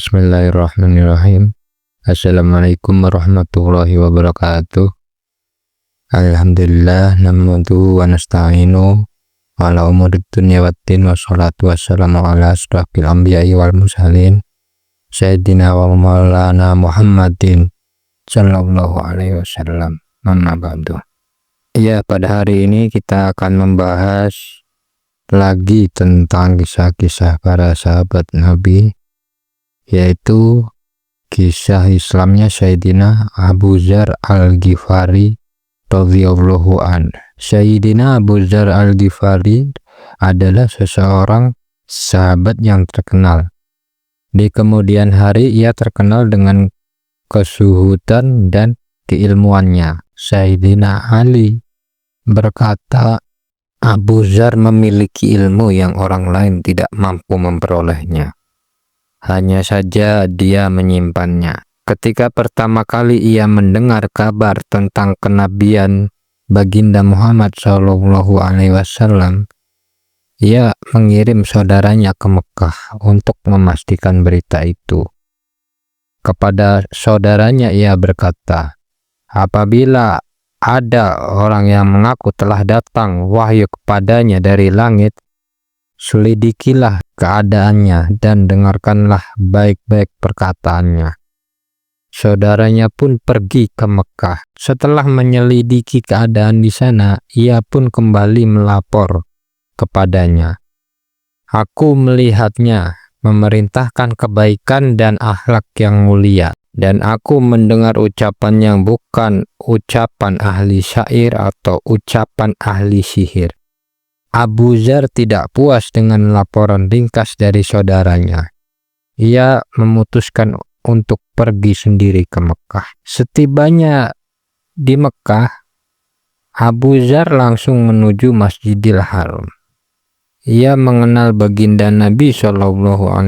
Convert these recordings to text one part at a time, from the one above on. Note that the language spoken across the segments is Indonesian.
Bismillahirrahmanirrahim. Assalamualaikum warahmatullahi wabarakatuh. Alhamdulillah nahmaduhu wa nasta'inu ala umuri dunya waddin wassalatu wassalamu ala asrofil anbiya'i wal mursalin sayyidina wa maulana Muhammadin sallallahu alaihi wasallam. Amma ba'du. Ya, pada hari ini kita akan membahas lagi tentang kisah-kisah para sahabat Nabi, yaitu kisah Islamnya Sayyidina Abu Dzar Al-Ghifari radhiyallahu an. Sayyidina Abu Dzar Al-Ghifari adalah seseorang sahabat yang terkenal. Di kemudian hari ia terkenal dengan kesuhudan dan keilmuannya. Sayyidina Ali berkata, Abu Dzar memiliki ilmu yang orang lain tidak mampu memperolehnya. Hanya saja dia menyimpannya. Ketika pertama kali ia mendengar kabar tentang kenabian baginda Muhammad SAW, ia mengirim saudaranya ke Mekah untuk memastikan berita itu. Kepada saudaranya ia berkata, apabila ada orang yang mengaku telah datang wahyu kepadanya dari langit, selidikilah keadaannya dan dengarkanlah baik-baik perkataannya. Saudaranya pun pergi ke Mekah. Setelah menyelidiki keadaan di sana, ia pun kembali melapor kepadanya. Aku melihatnya memerintahkan kebaikan dan akhlak yang mulia, dan aku mendengar ucapan yang bukan ucapan ahli syair atau ucapan ahli sihir. Abu Dzar tidak puas dengan laporan ringkas dari saudaranya. Ia memutuskan untuk pergi sendiri ke Mekah. Setibanya di Mekah, Abu Dzar langsung menuju Masjidil Haram. Ia mengenal baginda Nabi SAW.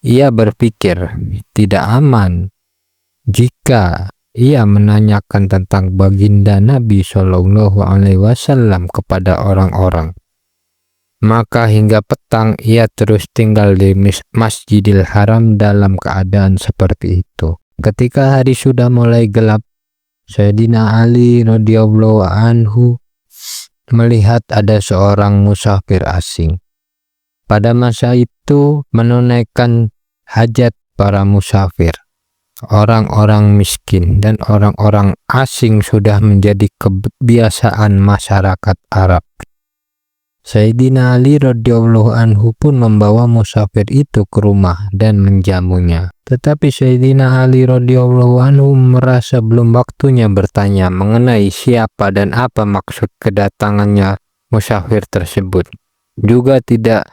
Ia berpikir tidak aman jika ia menanyakan tentang baginda Nabi SAW kepada orang-orang. Maka hingga petang ia terus tinggal di Masjidil Haram dalam keadaan seperti itu. Ketika hari sudah mulai gelap, Sayyidina Ali radhiyallahu anhu melihat ada seorang musafir asing. Pada masa itu menunaikan hajat para musafir, orang-orang miskin dan orang-orang asing sudah menjadi kebiasaan masyarakat Arab. Sayyidina Ali radhiyallahu anhu pun membawa musafir itu ke rumah dan menjamunya. Tetapi Sayyidina Ali radhiyallahu anhu merasa belum waktunya bertanya mengenai siapa dan apa maksud kedatangannya musafir tersebut. Juga tidak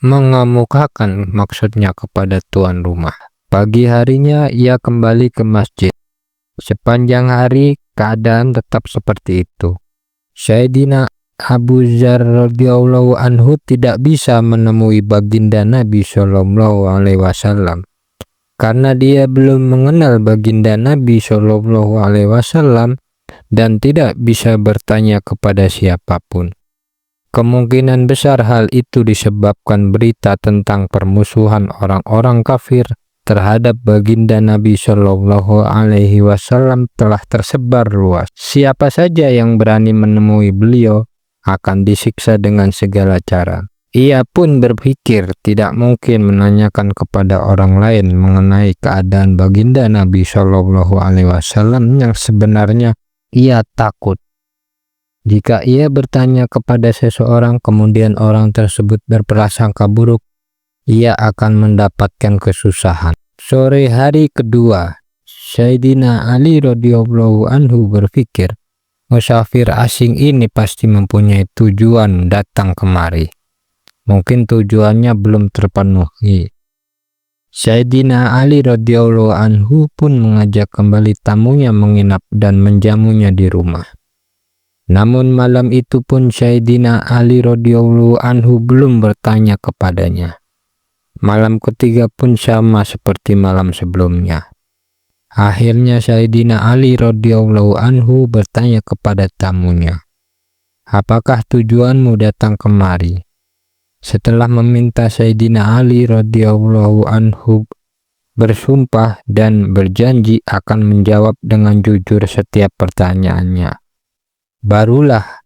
mengemukakan maksudnya kepada tuan rumah. Pagi harinya ia kembali ke masjid. Sepanjang hari keadaan tetap seperti itu. Sayyidina Abu Dzar radhiyallahu anhu tidak bisa menemui baginda Nabi SAW karena dia belum mengenal baginda Nabi SAW dan tidak bisa bertanya kepada siapapun. Kemungkinan besar hal itu disebabkan berita tentang permusuhan orang-orang kafir terhadap baginda Nabi SAW telah tersebar luas. Siapa saja yang berani menemui beliau akan disiksa dengan segala cara. Ia pun berpikir tidak mungkin menanyakan kepada orang lain mengenai keadaan baginda Nabi SAW yang sebenarnya ia takut. Jika ia bertanya kepada seseorang kemudian orang tersebut berprasangka buruk, ia akan mendapatkan kesusahan. Sore hari kedua, Sayyidina Ali radhiyallahu anhu berpikir, musafir asing ini pasti mempunyai tujuan datang kemari. Mungkin tujuannya belum terpenuhi. Sayyidina Ali radhiyallahu anhu pun mengajak kembali tamunya menginap dan menjamunya di rumah. Namun malam itu pun Sayyidina Ali radhiyallahu anhu belum bertanya kepadanya. Malam ketiga pun sama seperti malam sebelumnya. Akhirnya Sayyidina Ali radhiyallahu anhu bertanya kepada tamunya, apakah tujuanmu datang kemari? setelah meminta Sayyidina Ali radhiyallahu anhu bersumpah dan berjanji akan menjawab dengan jujur setiap pertanyaannya. Barulah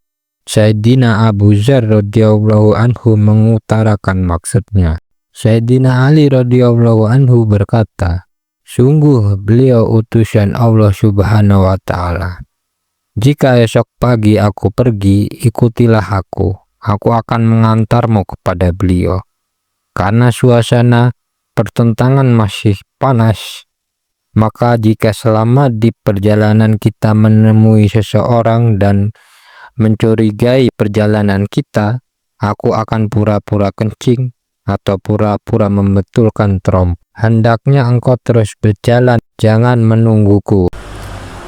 Sayyidina Abu Dzar radhiyallahu anhu mengutarakan maksudnya. Sayyidina Ali radhiyallahu anhu berkata, "Sungguh beliau utusan Allah Subhanahu wa ta'ala. Jika esok pagi aku pergi, ikutilah aku. Aku akan mengantarmu kepada beliau. Karena suasana pertentangan masih panas, maka jika selama di perjalanan kita menemui seseorang dan mencurigai perjalanan kita, aku akan pura-pura kencing atau pura-pura membetulkan trompa. Hendaknya engkau terus berjalan, jangan menungguku,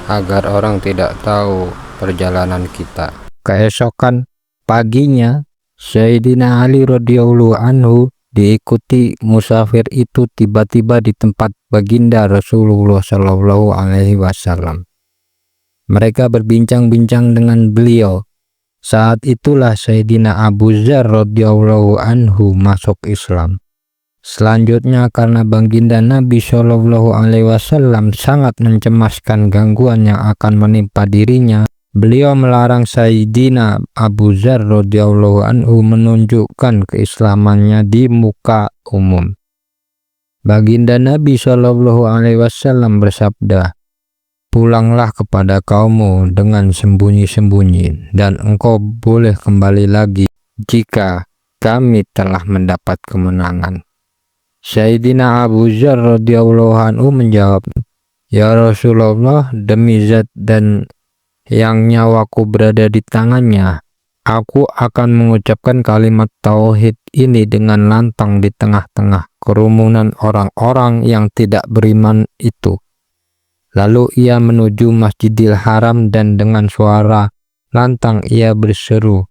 agar orang tidak tahu perjalanan kita." Keesokan paginya, Sayyidina Ali radhiyallahu anhu diikuti musafir itu tiba-tiba di tempat baginda Rasulullah Shallallahu Alaihi Wasallam. Mereka berbincang-bincang dengan beliau. Saat itulah Sayyidina Abu Dzar radhiyallahu anhu masuk Islam. Selanjutnya, karena baginda Nabi Shallallahu Alaihi Wasallam sangat mencemaskan gangguan yang akan menimpa dirinya, beliau melarang Sayyidina Abu Dzar radhiyallahu anhu menunjukkan keislamannya di muka umum. Baginda Nabi Shallallahu Alaihi Wasallam bersabda, "Pulanglah kepada kaummu dengan sembunyi-sembunyi, dan engkau boleh kembali lagi jika kami telah mendapat kemenangan." Sayyidina Abu Dzar radhiyallahu anhu menjawab, "Ya Rasulullah, demi zat dan yang nyawaku berada di tangannya, aku akan mengucapkan kalimat tauhid ini dengan lantang di tengah-tengah kerumunan orang-orang yang tidak beriman itu." Lalu ia menuju Masjidil Haram dan dengan suara lantang ia berseru,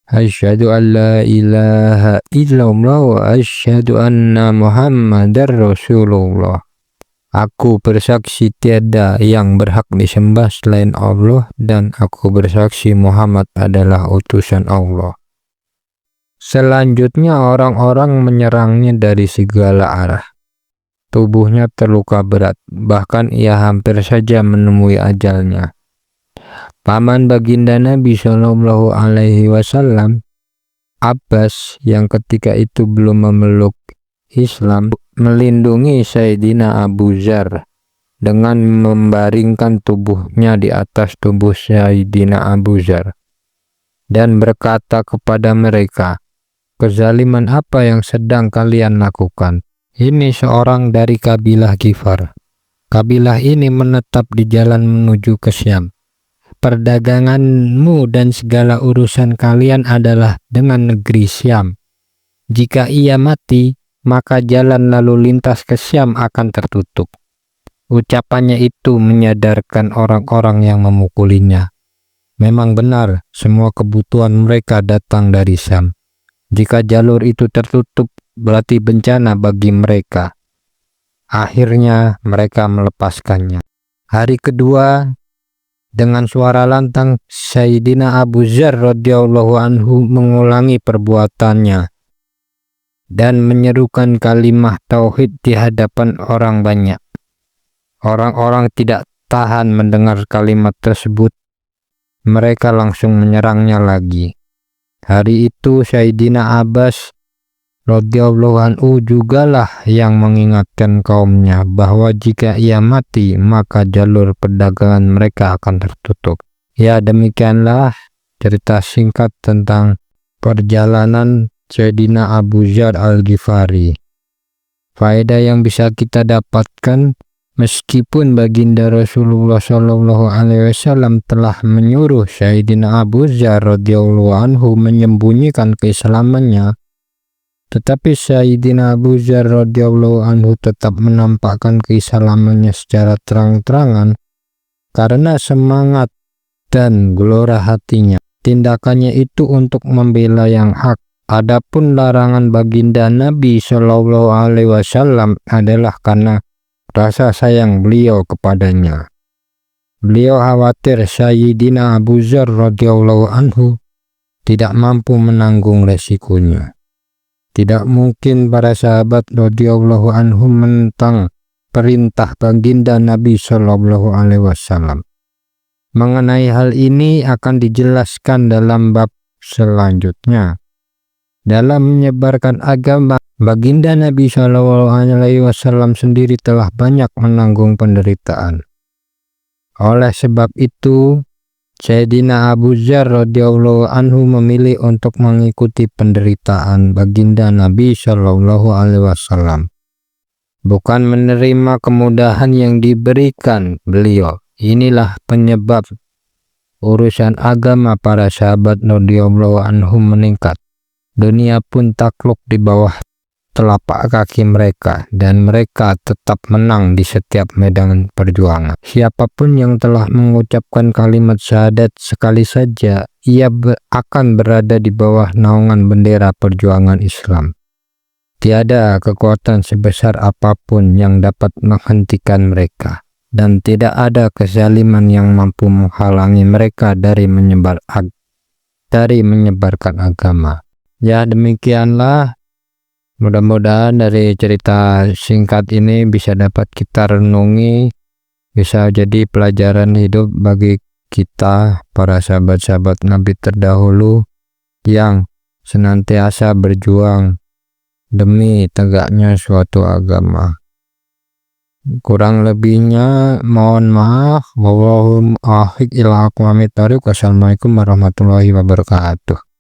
"Asyhadu an la ilaha illallah wa asyhadu anna Muhammadar Rasulullah." Aku bersaksi tiada yang berhak disembah selain Allah, dan aku bersaksi Muhammad adalah utusan Allah. Selanjutnya orang-orang menyerangnya dari segala arah. Tubuhnya terluka berat, bahkan ia hampir saja menemui ajalnya. Paman baginda Nabi Shallallahu Alaihi Wasallam, Abbas, yang ketika itu belum memeluk Islam, melindungi Sayyidina Abu Dzar dengan membaringkan tubuhnya di atas tubuh Sayyidina Abu Dzar dan berkata kepada mereka, "Kezaliman apa yang sedang kalian lakukan? Ini seorang dari kabilah Ghifar. Kabilah ini menetap di jalan menuju ke Syam. Perdaganganmu dan segala urusan kalian adalah dengan negeri Syam. Jika ia mati, maka jalan lalu lintas ke Syam akan tertutup." Ucapannya itu menyadarkan orang-orang yang memukulinya. Memang benar, semua kebutuhan mereka datang dari Syam. Jika jalur itu tertutup, berarti bencana bagi mereka. Akhirnya mereka melepaskannya. Hari kedua, dengan suara lantang, Sayyidina Abu Dzar radhiyallahu anhu mengulangi perbuatannya dan menyerukan kalimah tauhid di hadapan orang banyak. Orang-orang tidak tahan mendengar kalimat tersebut. Mereka langsung menyerangnya lagi. Hari itu Sayyidina Abbas radhiyallahu anhu jugalah yang mengingatkan kaumnya bahwa jika ia mati, maka jalur perdagangan mereka akan tertutup. Ya, demikianlah cerita singkat tentang perjalanan Sayyidina Abu Dzar Al-Ghifari. Faedah yang bisa kita dapatkan, meskipun baginda Rasulullah Shallallahu Alaihi Wasallam telah menyuruh Sayyidina Abu Dzar radhiyallahu anhu menyembunyikan keislamannya, tetapi Sayyidina Abu Dzar radhiyallahu anhu tetap menampakkan keislamannya secara terang-terangan karena semangat dan gelora hatinya. Tindakannya itu untuk membela yang hak. Adapun larangan baginda Nabi Shallallahu Alaihi Wasallam adalah karena rasa sayang beliau kepadanya. Beliau khawatir Sayyidina Abu Dzar radhiyallahu anhu tidak mampu menanggung resikonya. Tidak mungkin para sahabat radhiyallahu anhum menentang perintah baginda Nabi Shallallahu Alaihi Wasallam. Mengenai hal ini akan dijelaskan dalam bab selanjutnya. Dalam menyebarkan agama, baginda Nabi Shallallahu Alaihi Wasallam sendiri telah banyak menanggung penderitaan. Oleh sebab itu, Sayyidina Abu Dzar radhiyallahu anhu memilih untuk mengikuti penderitaan baginda Nabi Shallallahu Alaihi Wasallam, bukan menerima kemudahan yang diberikan beliau. Inilah penyebab urusan agama para sahabat radhiyallahu anhum meningkat. Dunia pun takluk di bawah telapak kaki mereka, dan mereka tetap menang di setiap medan perjuangan. Siapapun yang telah mengucapkan kalimat syahadat sekali saja, ia akan berada di bawah naungan bendera perjuangan Islam. Tiada kekuatan sebesar apapun yang dapat menghentikan mereka, dan tidak ada kezaliman yang mampu menghalangi mereka dari menyebarkan agama. Ya, demikianlah. Mudah-mudahan dari cerita singkat ini bisa dapat kita renungi, bisa jadi pelajaran hidup bagi kita para sahabat-sahabat Nabi terdahulu yang senantiasa berjuang demi tegaknya suatu agama. Kurang lebihnya mohon maaf. Wassalamualaikum warahmatullahi wabarakatuh.